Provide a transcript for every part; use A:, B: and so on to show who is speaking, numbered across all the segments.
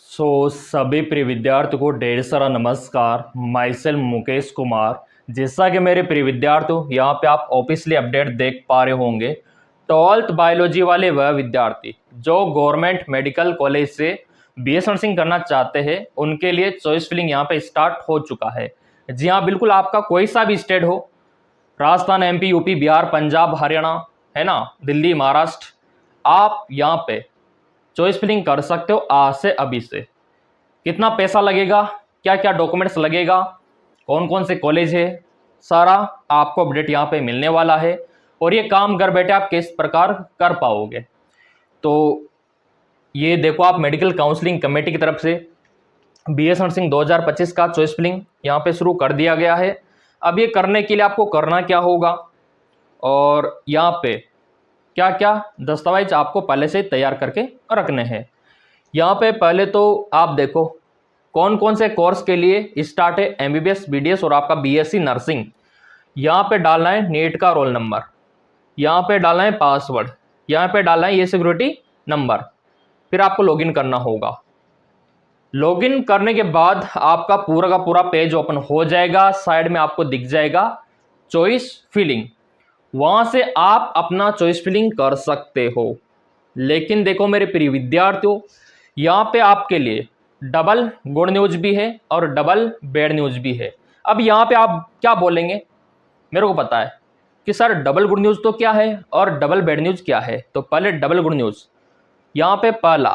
A: सभी प्रिय विद्यार्थियों को ढेर सारा नमस्कार। My self Mukesh Kumar. जैसा कि मेरे प्रिय विद्यार्थियों यहाँ पे आप ऑफिशियली अपडेट देख पा रहे होंगे, 12th बायोलॉजी वाले वह विद्यार्थी जो गवर्नमेंट मेडिकल कॉलेज से बीएस नर्सिंग करना चाहते हैं उनके लिए चॉइस फिलिंग यहाँ पे स्टार्ट हो चुका है। जी हाँ, बिल्कुल आपका कोई सा भी स्टेट हो, राजस्थान, एमपी, यूपी, बिहार, पंजाब, हरियाणा, है ना, दिल्ली, महाराष्ट्र, आप यहाँ पे चॉइस फिलिंग कर सकते हो आज से, अभी से। कितना पैसा लगेगा, क्या क्या डॉक्यूमेंट्स लगेगा, कौन कौन से कॉलेज है, सारा आपको अपडेट यहाँ पे मिलने वाला है और ये काम घर बैठे आप किस प्रकार कर पाओगे। तो ये देखो, आप मेडिकल काउंसलिंग कमेटी की तरफ से बीएस नर्सिंग 2025 का चॉइस फिलिंग यहाँ पे शुरू कर दिया गया है। अब ये करने के लिए आपको करना क्या होगा और यहाँ पे क्या क्या दस्तावेज आपको पहले से तैयार करके रखने हैं। यहाँ पे पहले तो आप देखो कौन कौन से कोर्स के लिए स्टार्ट है, एमबीबीएस, बीडीएस और आपका बीएससी नर्सिंग। यहाँ पे डालना है नीट का रोल नंबर, यहाँ पे डालना है पासवर्ड, यहाँ पे डालना है ये सिक्योरिटी नंबर, फिर आपको लॉगिन करना होगा। लॉगिन करने के बाद आपका पूरा का पूरा पेज ओपन हो जाएगा। साइड में आपको दिख जाएगा चॉइस फिलिंग, वहां से आप अपना चॉइस फिलिंग कर सकते हो। लेकिन देखो मेरे प्रिय विद्यार्थियों, यहाँ पे आपके लिए डबल गुड न्यूज भी है और डबल बैड न्यूज भी है। अब यहाँ पे आप क्या बोलेंगे, मेरे को पता है कि सर डबल गुड न्यूज तो क्या है और डबल बैड न्यूज क्या है। तो पहले डबल गुड न्यूज, यहाँ पे पहला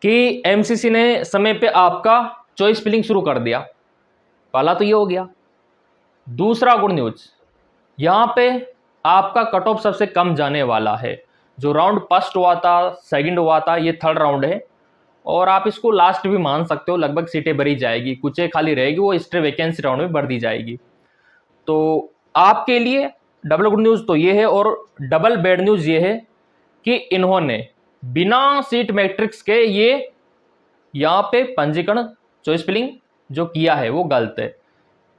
A: कि एमसीसी ने समय पे आपका चॉइस फिलिंग शुरू कर दिया, पहला तो ये हो गया। दूसरा गुड न्यूज, यहाँ पे आपका कट ऑफ सबसे कम जाने वाला है। जो राउंड फर्स्ट हुआ था, सेकंड हुआ था, ये थर्ड राउंड है और आप इसको लास्ट भी मान सकते हो। लगभग सीटें भरी जाएगी, कुछ खाली रहेगी, वो एक्स्ट्रा वैकेंसी राउंड में भर दी जाएगी। तो आपके लिए डबल गुड न्यूज़ तो ये है और डबल बैड न्यूज़ ये है कि इन्होंने बिना सीट मैट्रिक्स के ये यहाँ पे पंजीकरण चॉइस फिलिंग जो किया है वो गलत है।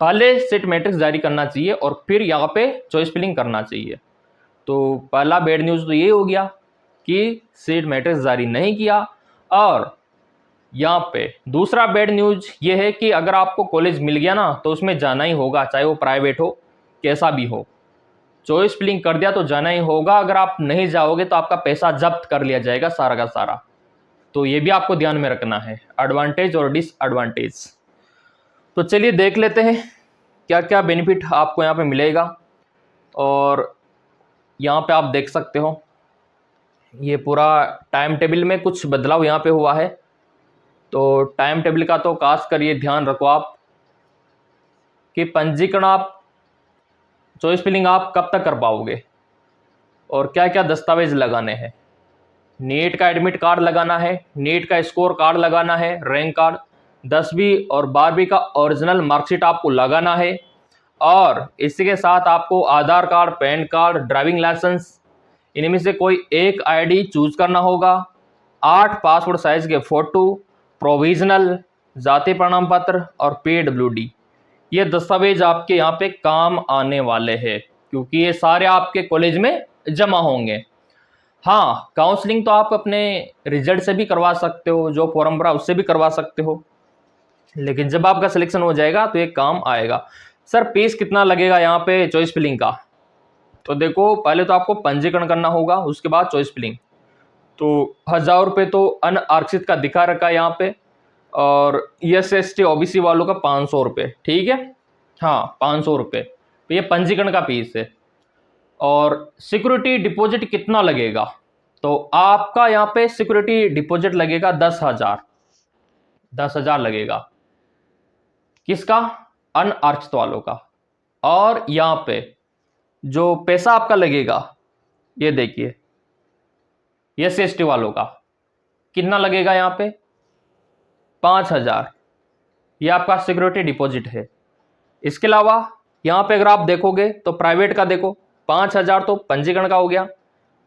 A: पहले सीट मैट्रिक्स जारी करना चाहिए और फिर यहाँ पे चॉइस फिलिंग करना चाहिए। तो पहला बैड न्यूज़ तो ये हो गया कि सीट मैट्रिक्स जारी नहीं किया। और यहाँ पे दूसरा बैड न्यूज़ ये है कि अगर आपको कॉलेज मिल गया ना तो उसमें जाना ही होगा, चाहे वो प्राइवेट हो कैसा भी हो। चॉइस फिलिंग कर दिया तो जाना ही होगा, अगर आप नहीं जाओगे तो आपका पैसा जब्त कर लिया जाएगा सारा का सारा। तो ये भी आपको ध्यान में रखना है, एडवांटेज और डिसएडवांटेज। तो चलिए देख लेते हैं क्या क्या बेनिफिट आपको यहाँ पे मिलेगा। और यहाँ पे आप देख सकते हो ये पूरा टाइम टेबल में कुछ बदलाव यहाँ पे हुआ है। तो टाइम टेबल का तो खास कर ये ध्यान रखो आप कि पंजीकरण आप चॉइस फिलिंग आप कब तक कर पाओगे और क्या क्या दस्तावेज लगाने हैं। नीट का एडमिट कार्ड लगाना है, नीट का स्कोर कार्ड लगाना है, रैंक कार्ड, 10वीं और 12वीं का ओरिजिनल मार्कशीट आपको लगाना है। और इसी के साथ आपको Aadhaar card, PAN card, driving licence, इनमें से कोई एक आईडी चूज करना होगा। 8 पासपोर्ट साइज के फोटो, प्रोविजनल, जाति प्रमाण पत्र और पीडब्ल्यूडी, ये दस्तावेज आपके यहाँ पे काम आने वाले हैं क्योंकि ये सारे आपके कॉलेज में जमा होंगे। हाँ, काउंसलिंग तो आप अपने रिजल्ट से भी करवा सकते हो, जो फॉर्म भरा उससे भी करवा सकते हो, लेकिन जब आपका सिलेक्शन हो जाएगा तो ये काम आएगा। सर फीस कितना लगेगा यहाँ पे चॉइस फिलिंग का? तो देखो पहले तो आपको पंजीकरण करना होगा, उसके बाद चॉइस फिलिंग। तो 1000 रुपये तो अनारक्षित का दिखा रखा है यहाँ पे, और SC OBC वालों का 500 रुपये, ठीक है। हाँ 500 रुपये, तो ये पंजीकरण का फीस है। और सिक्योरिटी डिपॉजिट कितना लगेगा? तो आपका यहाँ पे सिक्योरिटी डिपॉजिट लगेगा 10,000 लगेगा। किसका? अनारक्षित वालों का। और यहाँ पे जो पैसा आपका लगेगा ये देखिए, SC वालों का कितना लगेगा यहाँ पे? 5,000, ये आपका सिक्योरिटी डिपॉजिट है। इसके अलावा यहाँ पे अगर आप देखोगे तो प्राइवेट का देखो, 5,000 तो पंजीकरण का हो गया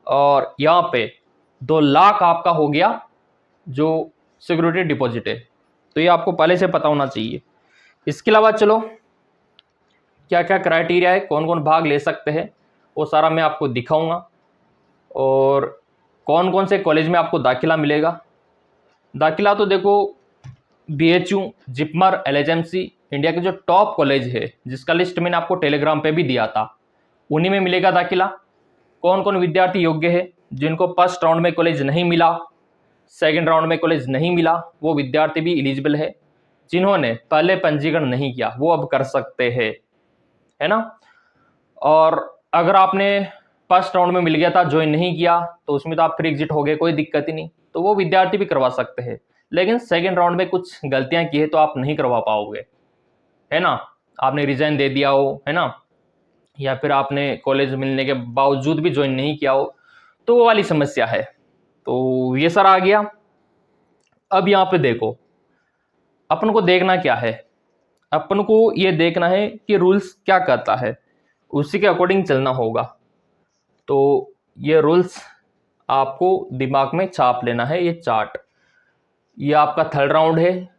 A: और यहाँ पे 2 लाख आपका हो गया जो सिक्योरिटी डिपॉजिट है। तो ये आपको पहले से पता होना चाहिए। इसके अलावा चलो क्या क्या क्राइटेरिया है, कौन कौन भाग ले सकते हैं, वो सारा मैं आपको दिखाऊंगा और कौन कौन से कॉलेज में आपको दाखिला मिलेगा। दाखिला तो देखो BHU, जिपमर, LHMC इंडिया के जो टॉप कॉलेज है, जिसका लिस्ट मैंने आपको टेलीग्राम पे भी दिया था, उन्हीं में मिलेगा दाखिला। कौन कौन विद्यार्थी योग्य है? जिनको फर्स्ट राउंड में कॉलेज नहीं मिला, सेकंड राउंड में कॉलेज नहीं मिला, वो विद्यार्थी भी एलिजिबल है। जिन्होंने पहले पंजीकरण नहीं किया वो अब कर सकते हैं, है ना। और अगर आपने फर्स्ट राउंड में मिल गया था, ज्वाइन नहीं किया, तो उसमें तो आप फ्री एग्जिट हो गए, कोई दिक्कत ही नहीं, तो वो विद्यार्थी भी करवा सकते हैं। लेकिन सेकंड राउंड में कुछ गलतियां की है तो आप नहीं करवा पाओगे, है ना। आपने रिजाइन दे दिया हो, है ना, या फिर आपने कॉलेज मिलने के बावजूद भी ज्वाइन नहीं किया हो, तो वो वाली समस्या है। तो ये सर आ गया। अब यहाँ पे देखो, अपन को देखना क्या है, अपन को ये देखना है कि रूल्स क्या कहता है, उसी के अकॉर्डिंग चलना होगा। तो ये रूल्स आपको दिमाग में छाप लेना है। ये चार्ट, ये आपका थर्ड राउंड है,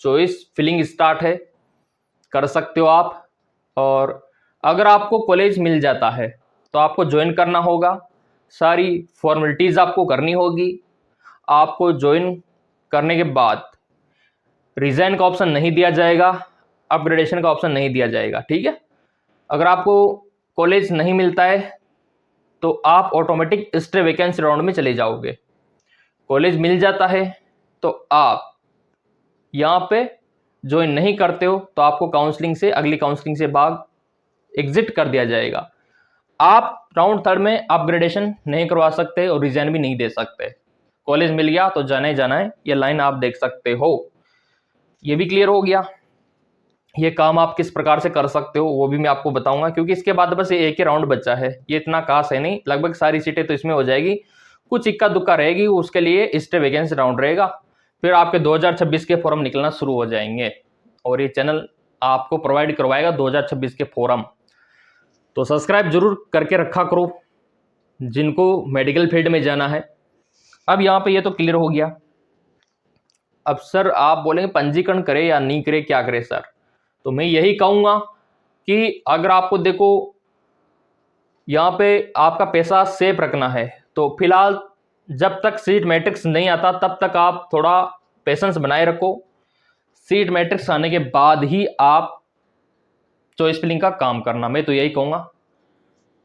A: चॉइस फिलिंग स्टार्ट है, कर सकते हो आप। और अगर आपको कॉलेज मिल जाता है तो आपको ज्वाइन करना होगा, सारी फॉर्मेलिटीज़ आपको करनी होगी। आपको ज्वाइन करने के बाद रिजाइन का ऑप्शन नहीं दिया जाएगा, अपग्रेडेशन का ऑप्शन नहीं दिया जाएगा, ठीक है। अगर आपको कॉलेज नहीं मिलता है तो आप ऑटोमेटिक स्टे वैकेंसी राउंड में चले जाओगे। कॉलेज मिल जाता है तो आप यहाँ पे ज्वाइन नहीं करते हो तो आपको काउंसलिंग से, अगली काउंसलिंग से भाग एग्जिट कर दिया जाएगा। आप राउंड थर्ड में अपग्रेडेशन नहीं करवा सकते और रिजाइन भी नहीं दे सकते। कॉलेज मिल गया तो जाना ही जाना है, ये लाइन आप देख सकते हो। ये भी क्लियर हो गया। ये काम आप किस प्रकार से कर सकते हो वो भी मैं आपको बताऊंगा, क्योंकि इसके बाद बस ये एक ही राउंड बचा है। ये इतना खास है नहीं, लगभग सारी सीटें तो इसमें हो जाएगी, कुछ इक्का दुक्का रहेगी, उसके लिए स्टे वैकेंसी राउंड रहेगा। फिर आपके 2026 के फॉर्म निकलना शुरू हो जाएंगे और ये चैनल आपको प्रोवाइड करवाएगा 2026 के फॉर्म। तो सब्सक्राइब जरूर करके रखा करो जिनको मेडिकल फील्ड में जाना है। अब यहाँ पे ये तो क्लियर हो गया। अब सर आप बोलेंगे पंजीकरण करे या नहीं करे, क्या करे सर? तो मैं यही कहूँगा कि अगर आपको देखो यहाँ पे आपका पैसा सेफ रखना है तो फिलहाल जब तक सीट मैट्रिक्स नहीं आता तब तक आप थोड़ा पेशेंस बनाए रखो। सीट मैट्रिक्स आने के बाद ही आप चॉइस फिलिंग का काम करना, मैं तो यही कहूँगा।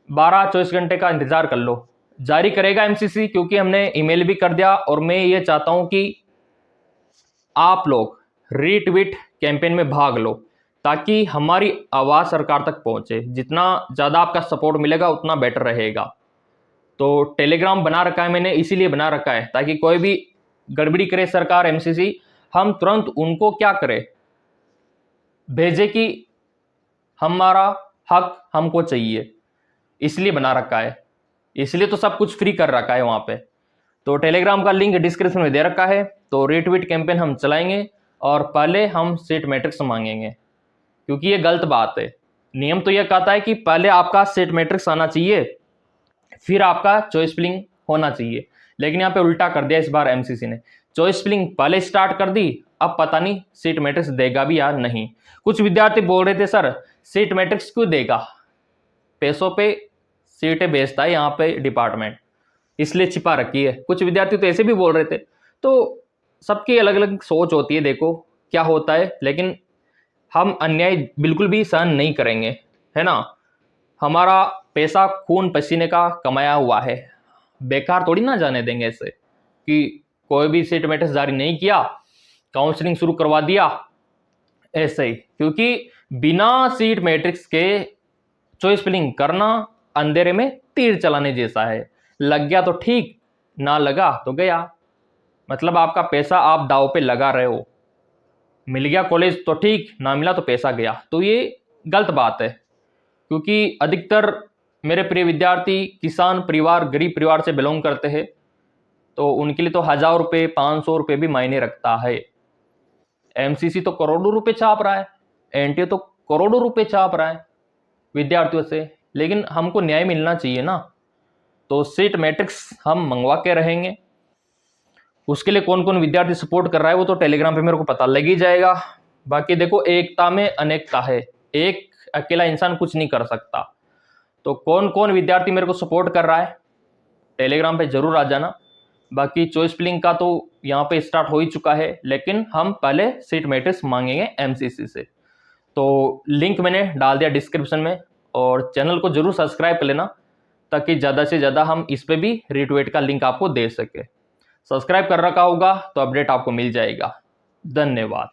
A: 12-24 घंटे का इंतज़ार कर लो, जारी करेगा MCC, क्योंकि हमने ईमेल भी कर दिया। और मैं ये चाहता हूँ कि आप लोग रीट्वीट कैंपेन में भाग लो ताकि हमारी आवाज़ सरकार तक पहुँचे। जितना ज़्यादा आपका सपोर्ट मिलेगा उतना बेटर रहेगा। तो टेलीग्राम बना रखा है मैंने, इसीलिए बना रखा है ताकि कोई भी गड़बड़ी करे सरकार, MCC, हम तुरंत उनको क्या करें, भेजे कि हमारा हक हमको चाहिए। इसलिए बना रखा है, इसलिए तो सब कुछ फ्री कर रखा है वहाँ पे। तो टेलीग्राम का लिंक डिस्क्रिप्शन में दे रखा है। तो रीट्वीट कैंपेन हम चलाएंगे और पहले हम सीट मैट्रिक्स मांगेंगे, क्योंकि ये गलत बात है। नियम तो यह कहता है कि पहले आपका सीट मैट्रिक्स आना चाहिए, फिर आपका चॉइस फिलिंग होना चाहिए। लेकिन यहाँ पे उल्टा कर दिया इस बार MCC ने, चॉइस फिलिंग पहले स्टार्ट कर दी, अब पता नहीं सीट मैट्रिक्स देगा भी या नहीं। कुछ विद्यार्थी बोल रहे थे सर सीट मैट्रिक्स क्यों देगा, पैसों पे सीटें बेचता है यहाँ पे डिपार्टमेंट, इसलिए छिपा रखी है। कुछ विद्यार्थी तो ऐसे भी बोल रहे थे। तो सबकी अलग अलग सोच होती है, देखो क्या होता है। लेकिन हम अन्याय बिल्कुल भी सहन नहीं करेंगे, है ना। हमारा पैसा खून पसीने का कमाया हुआ है, बेकार थोड़ी ना जाने देंगे ऐसे कि कोई भी सीट मैट्रिक्स जारी नहीं किया, काउंसलिंग शुरू करवा दिया ऐसे ही। क्योंकि बिना सीट मैट्रिक्स के चॉइस फिलिंग करना अंधेरे में तीर चलाने जैसा है। लग गया तो ठीक, ना लगा तो गया। मतलब आपका पैसा आप दाव पे लगा रहे हो। मिल गया कॉलेज तो ठीक, ना मिला तो पैसा गया, तो ये गलत बात है। क्योंकि अधिकतर मेरे प्रिय विद्यार्थी किसान परिवार, गरीब परिवार से बिलोंग करते हैं, तो उनके लिए तो 1000 रुपये 500 रुपये भी मायने रखता है। MCC तो करोड़ों रुपए छाप रहा है, NTA तो करोड़ों रुपए छाप रहा है विद्यार्थियों से, लेकिन हमको न्याय मिलना चाहिए ना। तो सीट मैट्रिक्स हम मंगवा के रहेंगे। उसके लिए कौन कौन विद्यार्थी सपोर्ट कर रहा है वो तो टेलीग्राम पे मेरे को पता लग ही जाएगा। बाकी देखो एकता में अनेकता है, एक अकेला इंसान कुछ नहीं कर सकता। तो कौन कौन विद्यार्थी मेरे को सपोर्ट कर रहा है टेलीग्राम पे जरूर आ जाना। बाकी चॉइस फिलिंग का तो यहाँ पे स्टार्ट हो ही चुका है, लेकिन हम पहले सीट मैट्रिक्स मांगेंगे एमसीसी से। तो लिंक मैंने डाल दिया डिस्क्रिप्शन में, और चैनल को जरूर सब्सक्राइब कर लेना ताकि ज़्यादा से ज़्यादा हम इस पर भी रीट्वीट का लिंक आपको दे सके। सब्सक्राइब कर रखा होगा तो अपडेट आपको मिल जाएगा। धन्यवाद।